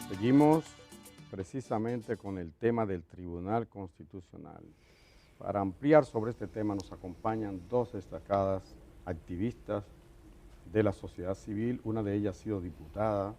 Seguimos precisamente con el tema del Tribunal Constitucional. Para ampliar sobre este tema nos acompañan dos destacadas activistas de la sociedad civil. Una de ellas ha sido diputada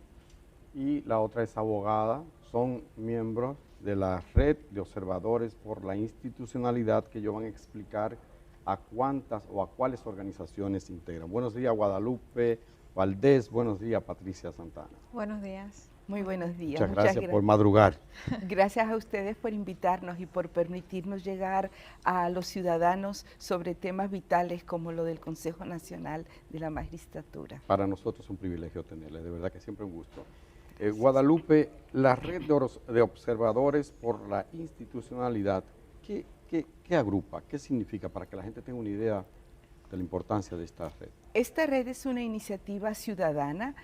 y la otra es abogada. Son miembros de la Red de Observadores por la Institucionalidad, que ellos van a explicar a cuántas o a cuáles organizaciones integran. Buenos días, Guadalupe Valdés. Buenos días, Patricia Santana. Buenos días. Muy buenos días. Muchas gracias por madrugar. Gracias a ustedes por invitarnos y por permitirnos llegar a los ciudadanos sobre temas vitales como lo del Consejo Nacional de la Magistratura. Para nosotros es un privilegio tenerles, de verdad que siempre un gusto. Guadalupe, la Red de Observadores por la Institucionalidad, ¿qué agrupa? ¿Qué significa? Para que la gente tenga una idea de la importancia de esta red. Esta red es una iniciativa ciudadana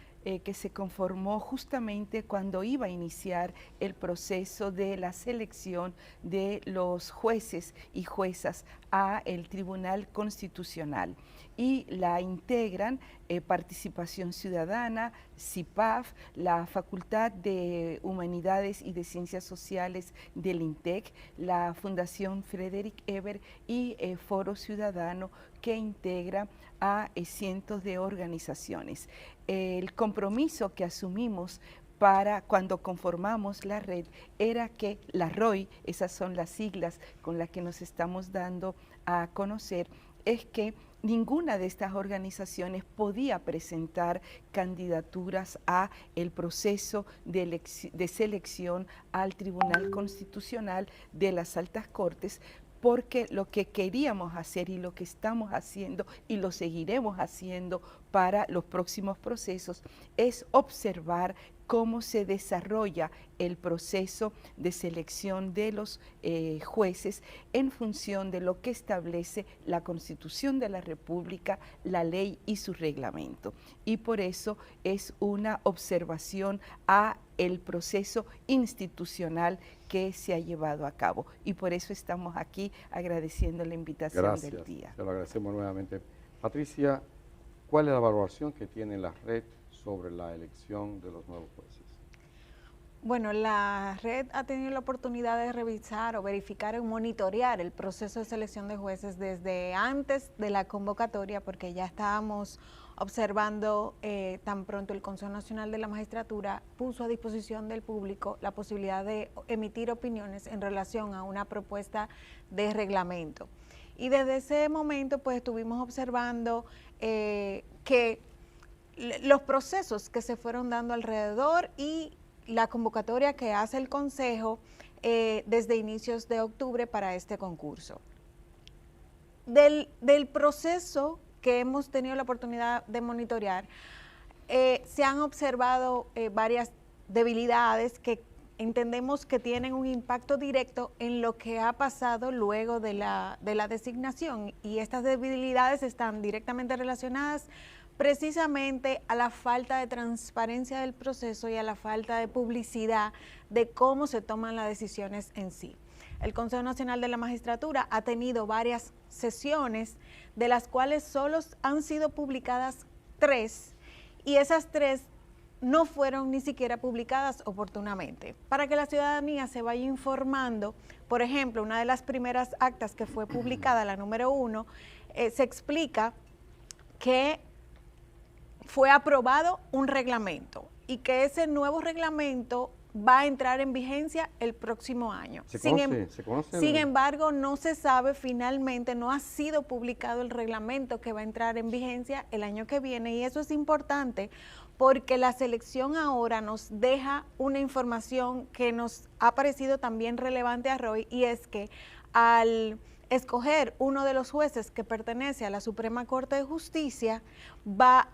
que se conformó justamente cuando iba a iniciar el proceso de la selección de los jueces y juezas a el Tribunal Constitucional, y la integran Participación Ciudadana, CIPAF, la Facultad de Humanidades y de Ciencias Sociales del INTEC, la Fundación Frederick Ebert y Foro Ciudadano, que integra a cientos de organizaciones. El compromiso que asumimos para cuando conformamos la red era que la ROI, esas son las siglas con las que nos estamos dando a conocer, es que ninguna de estas organizaciones podía presentar candidaturas a el proceso de selección al Tribunal Constitucional de las Altas Cortes, porque lo que queríamos hacer y lo que estamos haciendo y lo seguiremos haciendo para los próximos procesos es observar cómo se desarrolla el proceso de selección de los jueces en función de lo que establece la Constitución de la República, la ley y su reglamento. Y por eso es una observación a el proceso institucional que se ha llevado a cabo. Y por eso estamos aquí agradeciendo la invitación del día. Te lo agradecemos nuevamente. Patricia, ¿cuál es la evaluación que tiene la red sobre la elección de los nuevos jueces? Bueno, la red ha tenido la oportunidad de revisar o verificar o monitorear el proceso de selección de jueces desde antes de la convocatoria, porque ya estábamos observando tan pronto el Consejo Nacional de la Magistratura puso a disposición del público la posibilidad de emitir opiniones en relación a una propuesta de reglamento. Y desde ese momento pues estuvimos observando que los procesos que se fueron dando alrededor y la convocatoria que hace el Consejo desde inicios de octubre para este concurso. Del proceso que hemos tenido la oportunidad de monitorear, se han observado varias debilidades que entendemos que tienen un impacto directo en lo que ha pasado luego de la designación, y estas debilidades están directamente relacionadas precisamente a la falta de transparencia del proceso y a la falta de publicidad de cómo se toman las decisiones en sí. El Consejo Nacional de la Magistratura ha tenido varias sesiones, de las cuales solo han sido publicadas 3, y esas 3 no fueron ni siquiera publicadas oportunamente. Para que la ciudadanía se vaya informando, por ejemplo, una de las primeras actas que fue publicada, la número 1, se explica que fue aprobado un reglamento y que ese nuevo reglamento va a entrar en vigencia el próximo año. Sin embargo, no se sabe finalmente, no ha sido publicado el reglamento que va a entrar en vigencia el año que viene, y eso es importante porque la selección ahora nos deja una información que nos ha parecido también relevante a Roy, y es que al escoger uno de los jueces que pertenece a la Suprema Corte de Justicia,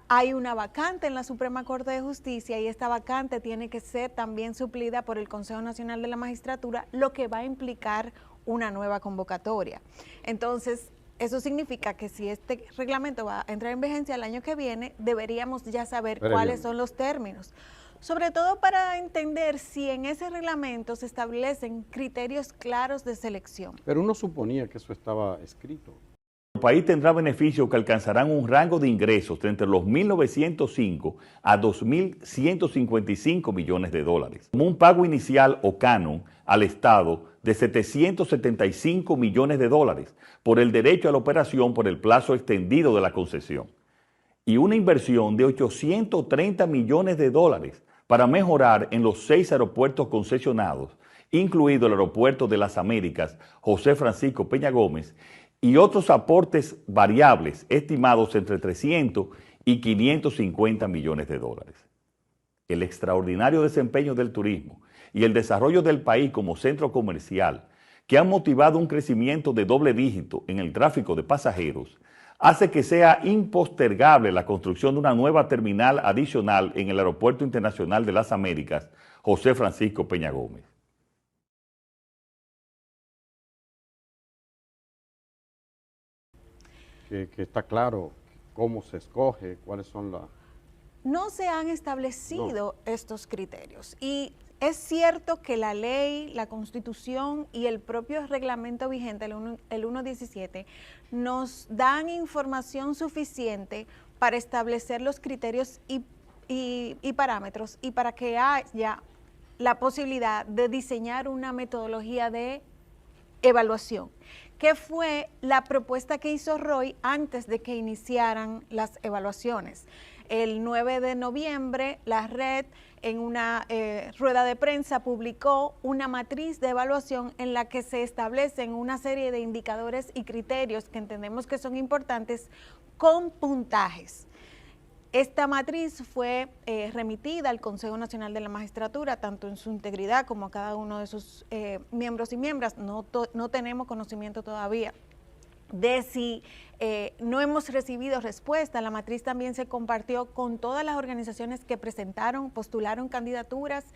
hay una vacante en la Suprema Corte de Justicia, y esta vacante tiene que ser también suplida por el Consejo Nacional de la Magistratura, lo que va a implicar una nueva convocatoria. Entonces, eso significa que si este reglamento va a entrar en vigencia el año que viene, deberíamos ya saber cuáles son los términos. Sobre todo para entender si en ese reglamento se establecen criterios claros de selección. Pero uno suponía que eso estaba escrito. El país tendrá beneficios que alcanzarán un rango de ingresos de entre los 1.905 a 2.155 millones de dólares, como un pago inicial o canon al Estado de 775 millones de dólares por el derecho a la operación por el plazo extendido de la concesión, y una inversión de 830 millones de dólares para mejorar en los 6 aeropuertos concesionados, incluido el Aeropuerto de las Américas José Francisco Peña Gómez, y otros aportes variables estimados entre 300 y 550 millones de dólares. El extraordinario desempeño del turismo y el desarrollo del país como centro comercial, que han motivado un crecimiento de doble dígito en el tráfico de pasajeros, hace que sea impostergable la construcción de una nueva terminal adicional en el Aeropuerto Internacional de las Américas José Francisco Peña Gómez. Que está claro cómo se escoge, cuáles son las... No se han establecido estos criterios y es cierto que la ley, la Constitución y el propio reglamento vigente, el 1.17, nos dan información suficiente para establecer los criterios y parámetros y para que haya la posibilidad de diseñar una metodología de evaluación, que fue la propuesta que hizo Roy antes de que iniciaran las evaluaciones. El 9 de noviembre, la red en una rueda de prensa publicó una matriz de evaluación en la que se establecen una serie de indicadores y criterios que entendemos que son importantes con puntajes. Esta matriz fue remitida al Consejo Nacional de la Magistratura, tanto en su integridad como a cada uno de sus miembros y miembros. No tenemos conocimiento todavía de si no hemos recibido respuesta. La matriz también se compartió con todas las organizaciones que postularon candidaturas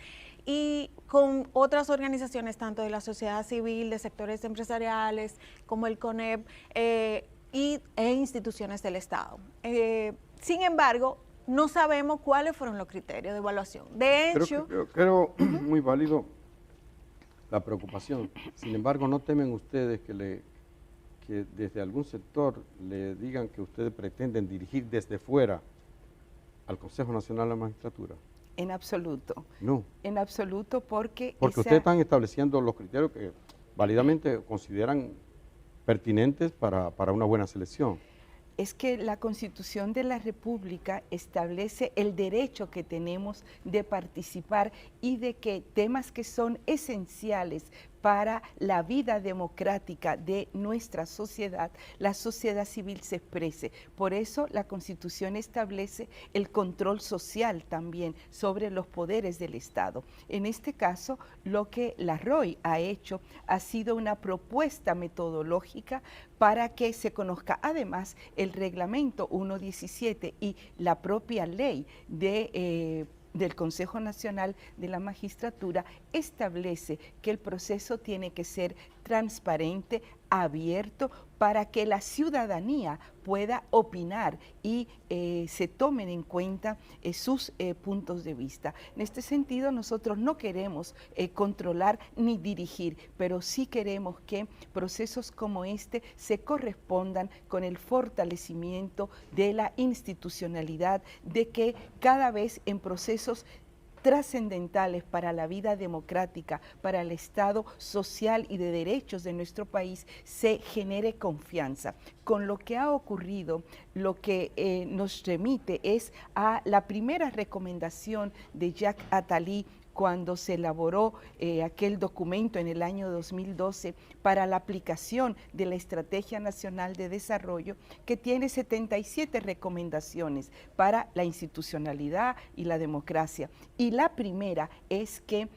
y con otras organizaciones, tanto de la sociedad civil, de sectores empresariales, como el CONEP e instituciones del Estado. Sin embargo, no sabemos cuáles fueron los criterios de evaluación. De hecho... Creo muy válido la preocupación. Sin embargo, ¿no temen ustedes que desde algún sector le digan que ustedes pretenden dirigir desde fuera al Consejo Nacional de la Magistratura? En absoluto. No. En absoluto, porque ustedes están estableciendo los criterios que válidamente consideran pertinentes para una buena selección. Es que la Constitución de la República establece el derecho que tenemos de participar y de que temas que son esenciales para la vida democrática de nuestra sociedad, la sociedad civil se exprese. Por eso la Constitución establece el control social también sobre los poderes del Estado. En este caso, lo que la ROI ha hecho ha sido una propuesta metodológica para que se conozca además el reglamento 1.17 y la propia ley del Consejo Nacional de la Magistratura establece que el proceso tiene que ser transparente, abierto, para que la ciudadanía pueda opinar y se tomen en cuenta sus puntos de vista. En este sentido, nosotros no queremos controlar ni dirigir, pero sí queremos que procesos como este se correspondan con el fortalecimiento de la institucionalidad, de que cada vez en procesos trascendentales para la vida democrática, para el Estado social y de derechos de nuestro país, se genere confianza. Con lo que ha ocurrido, lo que nos remite es a la primera recomendación de Jacques Attali cuando se elaboró aquel documento en el año 2012 para la aplicación de la Estrategia Nacional de Desarrollo, que tiene 77 recomendaciones para la institucionalidad y la democracia. Y la primera es que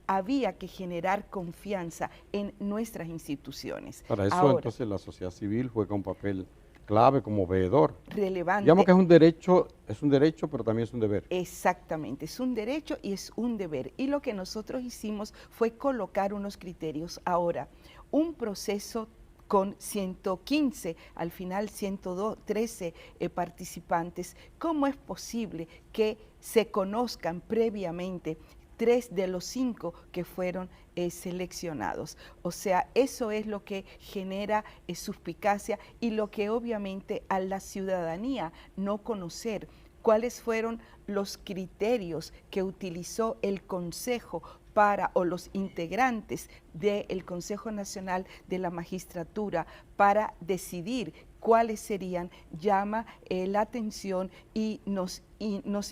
había que generar confianza en nuestras instituciones. Para eso ahora, entonces la sociedad civil juega un papel clave como veedor. Relevante. Digamos que es un derecho, pero también es un deber. Exactamente, es un derecho y es un deber. Y lo que nosotros hicimos fue colocar unos criterios. Ahora, un proceso con 115, al final 113 participantes, ¿cómo es posible que se conozcan previamente 3 de los 5 que fueron seleccionados. O sea, eso es lo que genera suspicacia y lo que obviamente a la ciudadanía no conocer cuáles fueron los criterios que utilizó el Consejo o los integrantes del Consejo Nacional de la Magistratura para decidir cuáles serían, llama la atención y nos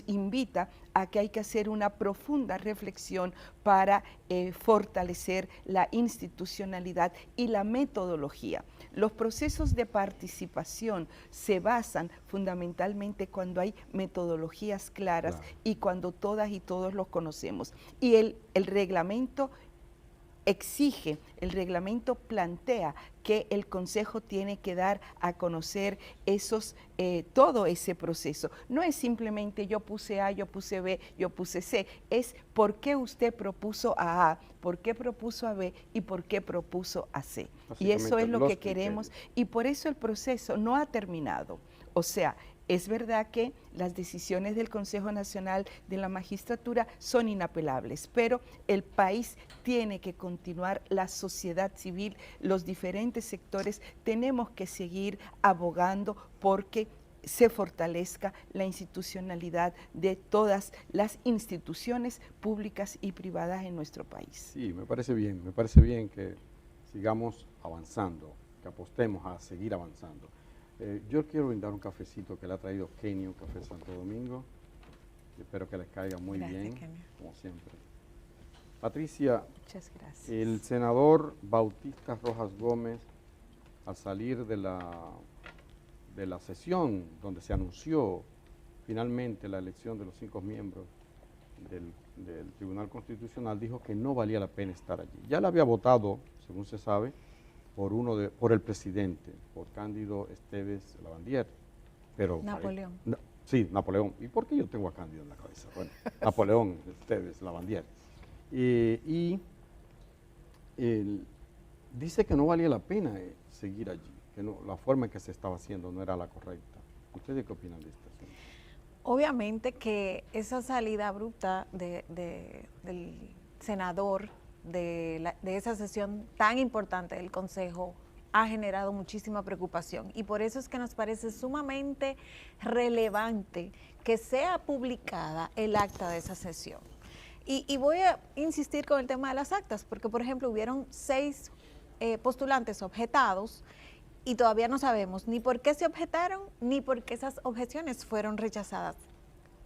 invita a que hay que hacer una profunda reflexión para fortalecer la institucionalidad y la metodología. Los procesos de participación se basan fundamentalmente cuando hay metodologías claras y cuando todas y todos los conocemos. Y el reglamento exige, el reglamento plantea que el Consejo tiene que dar a conocer todo ese proceso. No es simplemente yo puse A, yo puse B, yo puse C, es por qué usted propuso a A, por qué propuso a B y por qué propuso a C. Y eso es lo que queremos y por eso el proceso no ha terminado. O sea, es verdad que las decisiones del Consejo Nacional de la Magistratura son inapelables, pero el país tiene que continuar, la sociedad civil, los diferentes sectores, tenemos que seguir abogando porque se fortalezca la institucionalidad de todas las instituciones públicas y privadas en nuestro país. Sí, me parece bien que sigamos avanzando, que apostemos a seguir avanzando. Yo quiero brindar un cafecito que le ha traído Kenny, un café Santo Domingo. Espero que les caiga muy bien, Kenny, como siempre. Patricia, muchas gracias. El senador Bautista Rojas Gómez, al salir de la sesión donde se anunció finalmente la elección de los 5 miembros del Tribunal Constitucional, dijo que no valía la pena estar allí. Ya le había votado, según se sabe, por el presidente, por Cándido Esteves Lavandier, pero... Napoleón. Sí, Napoleón. ¿Y por qué yo tengo a Cándido en la cabeza? Bueno, Napoleón Esteves Lavandier. Dice que no valía la pena seguir allí, que no, la forma en que se estaba haciendo no era la correcta. ¿Ustedes qué opinan de esto? Obviamente que esa salida abrupta del senador de esa sesión tan importante del Consejo ha generado muchísima preocupación y por eso es que nos parece sumamente relevante que sea publicada el acta de esa sesión. Y voy a insistir con el tema de las actas, porque por ejemplo hubieron 6 postulantes objetados y todavía no sabemos ni por qué se objetaron ni por qué esas objeciones fueron rechazadas.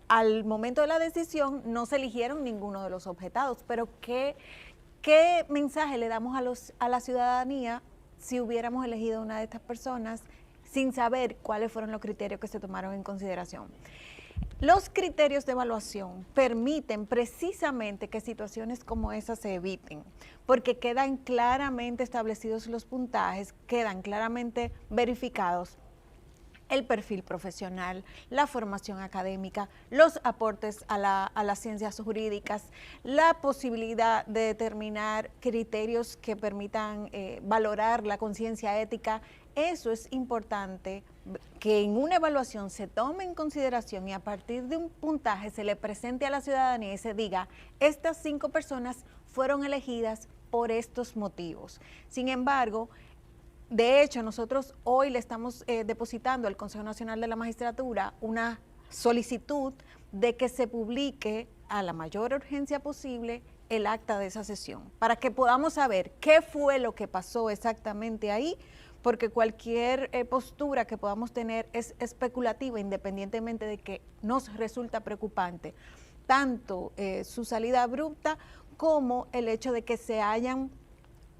Al momento de la decisión no se eligieron ninguno de los objetados, pero ¿qué mensaje le damos a la ciudadanía si hubiéramos elegido una de estas personas sin saber cuáles fueron los criterios que se tomaron en consideración? Los criterios de evaluación permiten precisamente que situaciones como esas se eviten, porque quedan claramente establecidos los puntajes, quedan claramente verificados el perfil profesional, la formación académica, los aportes a las ciencias jurídicas, la posibilidad de determinar criterios que permitan valorar la conciencia ética. Eso es importante, que en una evaluación se tome en consideración y a partir de un puntaje se le presente a la ciudadanía y se diga, estas 5 personas fueron elegidas por estos motivos. Sin embargo, de hecho, nosotros hoy le estamos depositando al Consejo Nacional de la Magistratura una solicitud de que se publique a la mayor urgencia posible el acta de esa sesión, para que podamos saber qué fue lo que pasó exactamente ahí, porque cualquier postura que podamos tener es especulativa, independientemente de que nos resulta preocupante tanto su salida abrupta como el hecho de que se hayan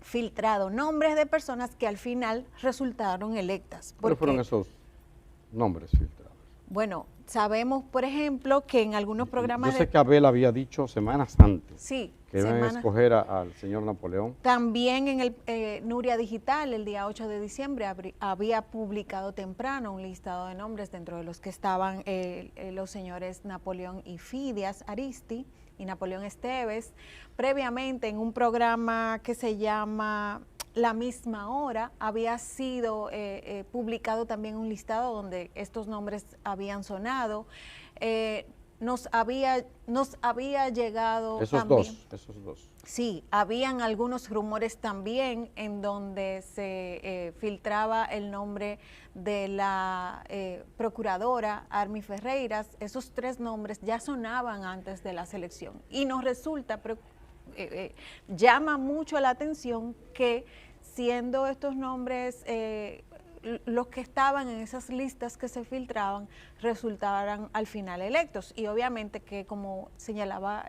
filtrado nombres de personas que al final resultaron electas. ¿Cuáles fueron esos nombres filtrados? Bueno, sabemos, por ejemplo, que en algunos programas... Yo sé que Abel había dicho semanas antes que iban a escoger al señor Napoleón. También en el Nuria Digital, el día 8 de diciembre, había publicado temprano un listado de nombres dentro de los que estaban los señores Napoleón y Fidias Aristi y Napoleón Esteves. Previamente, en un programa que se llama La Misma Hora, había sido publicado también un listado donde estos nombres habían sonado. nos había llegado Esos también. esos dos. Sí, habían algunos rumores también en donde se filtraba el nombre de la procuradora Armi Ferreiras. Esos 3 nombres ya sonaban antes de la selección y nos resulta, llama mucho la atención que siendo estos nombres los que estaban en esas listas que se filtraban resultaran al final electos. Y obviamente que, como señalaba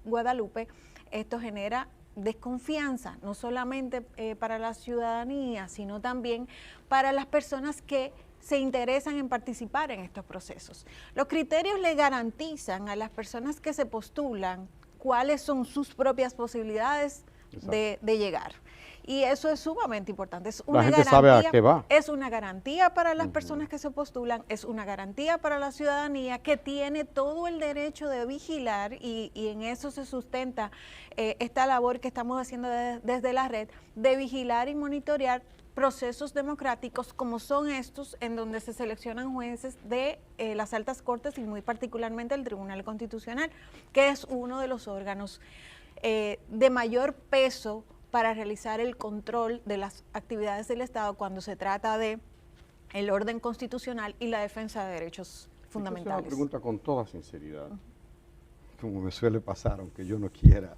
Guadalupe, esto genera desconfianza, no solamente para la ciudadanía, sino también para las personas que se interesan en participar en estos procesos. Los criterios le garantizan a las personas que se postulan cuáles son sus propias posibilidades de llegar. Y eso es sumamente importante. Es una La gente garantía, sabe a qué va. es una garantía para las personas que se postulan, es una garantía para la ciudadanía que tiene todo el derecho de vigilar y en eso se sustenta esta labor que estamos haciendo desde la red, de vigilar y monitorear procesos democráticos como son estos, en donde se seleccionan jueces de las altas cortes y muy particularmente el Tribunal Constitucional, que es uno de los órganos de mayor peso para realizar el control de las actividades del Estado cuando se trata de el orden constitucional y la defensa de derechos fundamentales. Una pregunta con toda sinceridad, como me suele pasar, aunque yo no quiera.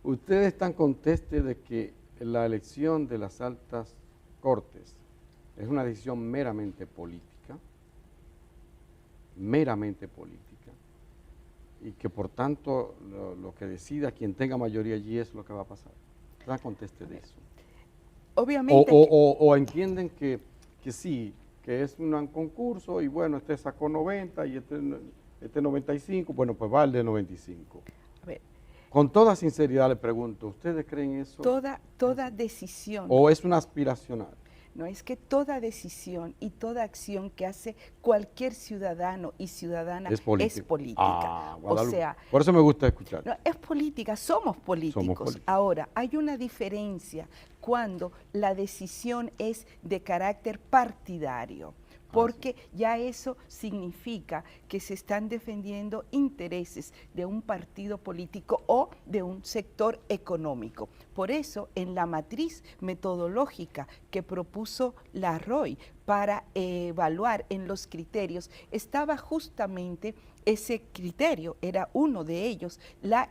¿Ustedes están contestes de que la elección de las altas cortes es una decisión meramente política? Meramente política. Y que por tanto lo que decida quien tenga mayoría allí es lo que va a pasar. ¿Están contestes de eso? Obviamente. O entienden que sí, que es un concurso y bueno, este sacó 90 y este 95, bueno, pues va el de 95. A ver, Con toda sinceridad le pregunto, ¿ustedes creen eso? Toda decisión. ¿O es una aspiracional? No, es que toda decisión y toda acción que hace cualquier ciudadano y ciudadana es política. Ah, o sea, por eso me gusta escuchar. No, es política, somos políticos. Ahora, hay una diferencia cuando la decisión es de carácter partidario, porque ya eso significa que se están defendiendo intereses de un partido político o de un sector económico. Por eso, en la matriz metodológica que propuso la ROI para evaluar en los criterios, estaba justamente ese criterio, era uno de ellos, la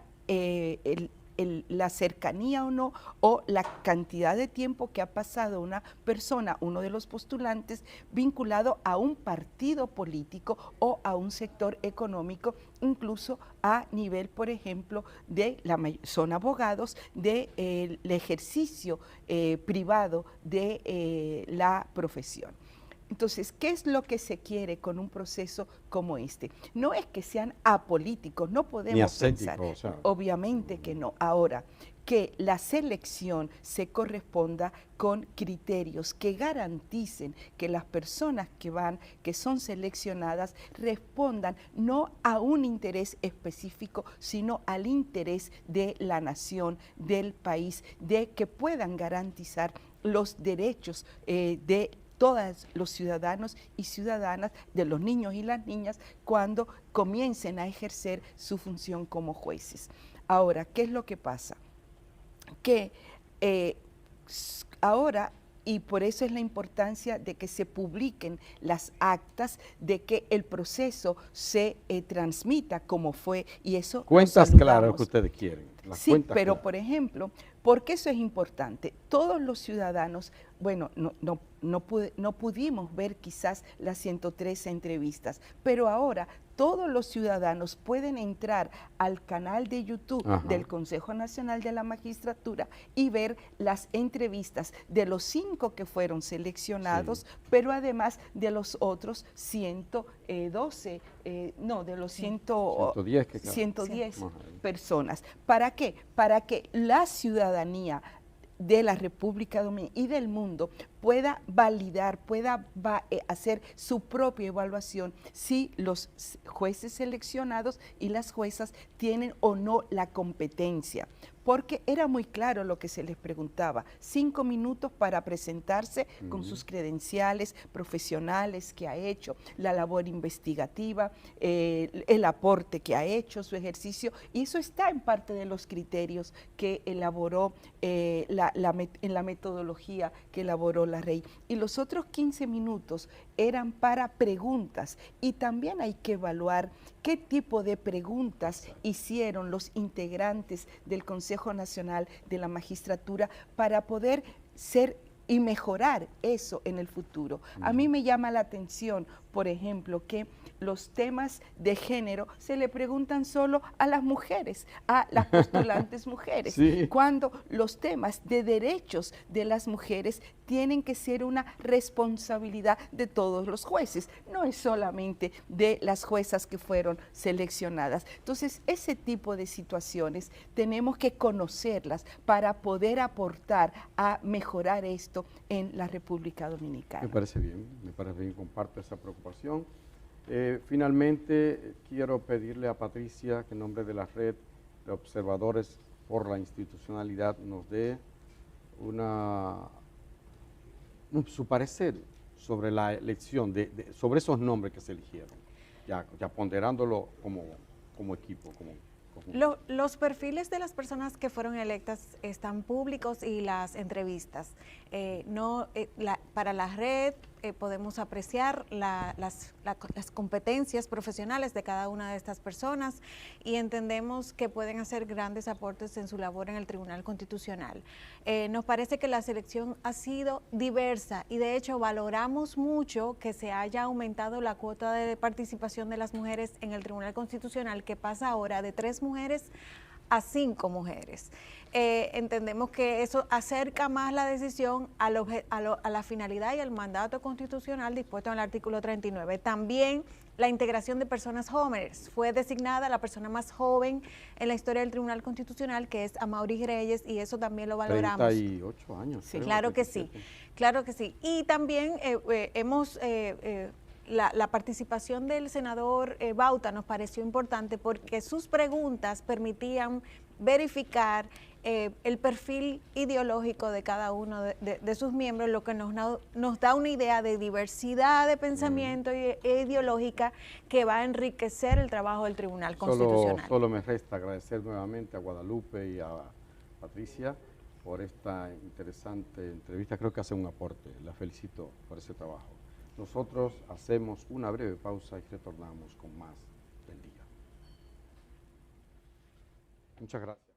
cercanía o no, o la cantidad de tiempo que ha pasado una persona, uno de los postulantes, vinculado a un partido político o a un sector económico, incluso a nivel, por ejemplo, son abogados, del ejercicio privado de la profesión. Entonces, ¿qué es lo que se quiere con un proceso como este? No es que sean apolíticos, no podemos pensar, obviamente que no. Ahora, que la selección se corresponda con criterios que garanticen que las personas que son seleccionadas, respondan no a un interés específico, sino al interés de la nación, del país, de que puedan garantizar los derechos de todos los ciudadanos y ciudadanas, de los niños y las niñas, cuando comiencen a ejercer su función como jueces. Ahora, ¿qué es lo que pasa? Que ahora, y por eso es la importancia de que se publiquen las actas, de que el proceso se transmita como fue, y eso cuentas claras que ustedes quieren. Sí, pero por ejemplo, ¿por qué eso es importante? Todos los ciudadanos, bueno, no pudimos ver quizás las 113 entrevistas, pero ahora todos los ciudadanos pueden entrar al canal de YouTube del Consejo Nacional de la Magistratura y ver las entrevistas de los 5 que fueron seleccionados, pero además de los otros 112, de los 110 personas. ¿Para qué? Para que la ciudadanía de la República Dominicana y del mundo pueda validar, pueda hacer su propia evaluación si los jueces seleccionados y las juezas tienen o no la competencia. Porque era muy claro lo que se les preguntaba, 5 minutos para presentarse con sus credenciales profesionales que ha hecho, la labor investigativa, el aporte que ha hecho, su ejercicio, y eso está en parte de los criterios que elaboró en la metodología que elaboró la REI. Y los otros 15 minutos eran para preguntas, y también hay que evaluar qué tipo de preguntas hicieron los integrantes del Consejo Nacional de la Magistratura para poder ser y mejorar eso en el futuro. A mí me llama la atención, por ejemplo, que los temas de género se le preguntan solo a las mujeres, a las postulantes mujeres, sí, cuando los temas de derechos de las mujeres tienen que ser una responsabilidad de todos los jueces, no es solamente de las juezas que fueron seleccionadas. Entonces, ese tipo de situaciones tenemos que conocerlas para poder aportar a mejorar esto en la República Dominicana. me parece bien, comparto esa preocupación. Finalmente, quiero pedirle a Patricia que en nombre de la Red de Observadores por la Institucionalidad nos dé su parecer sobre la elección, sobre esos nombres que se eligieron, ya ponderándolo como equipo, como conjunto. Los perfiles de las personas que fueron electas están públicos y las entrevistas. Para la red podemos apreciar las competencias profesionales de cada una de estas personas y entendemos que pueden hacer grandes aportes en su labor en el Tribunal Constitucional. Nos parece que la selección ha sido diversa y de hecho valoramos mucho que se haya aumentado la cuota de participación de las mujeres en el Tribunal Constitucional, que pasa ahora de 3 mujeres a 5 mujeres. Entendemos que eso acerca más la decisión a la finalidad y al mandato constitucional dispuesto en el artículo 39. También la integración de personas jóvenes. Fue designada la persona más joven en la historia del Tribunal Constitucional, que es Amaury Reyes, y eso también lo valoramos. 38 años. Sí, creo, claro que 37. sí, claro que sí. Y también la participación del senador Bauta nos pareció importante porque sus preguntas permitían verificar el perfil ideológico de cada uno de sus miembros, lo que nos da una idea de diversidad de pensamiento e ideológica que va a enriquecer el trabajo del Tribunal Constitucional. Solo me resta agradecer nuevamente a Guadalupe y a Patricia por esta interesante entrevista. Creo que hace un aporte. La felicito por ese trabajo. Nosotros hacemos una breve pausa y retornamos con más del día. Muchas gracias.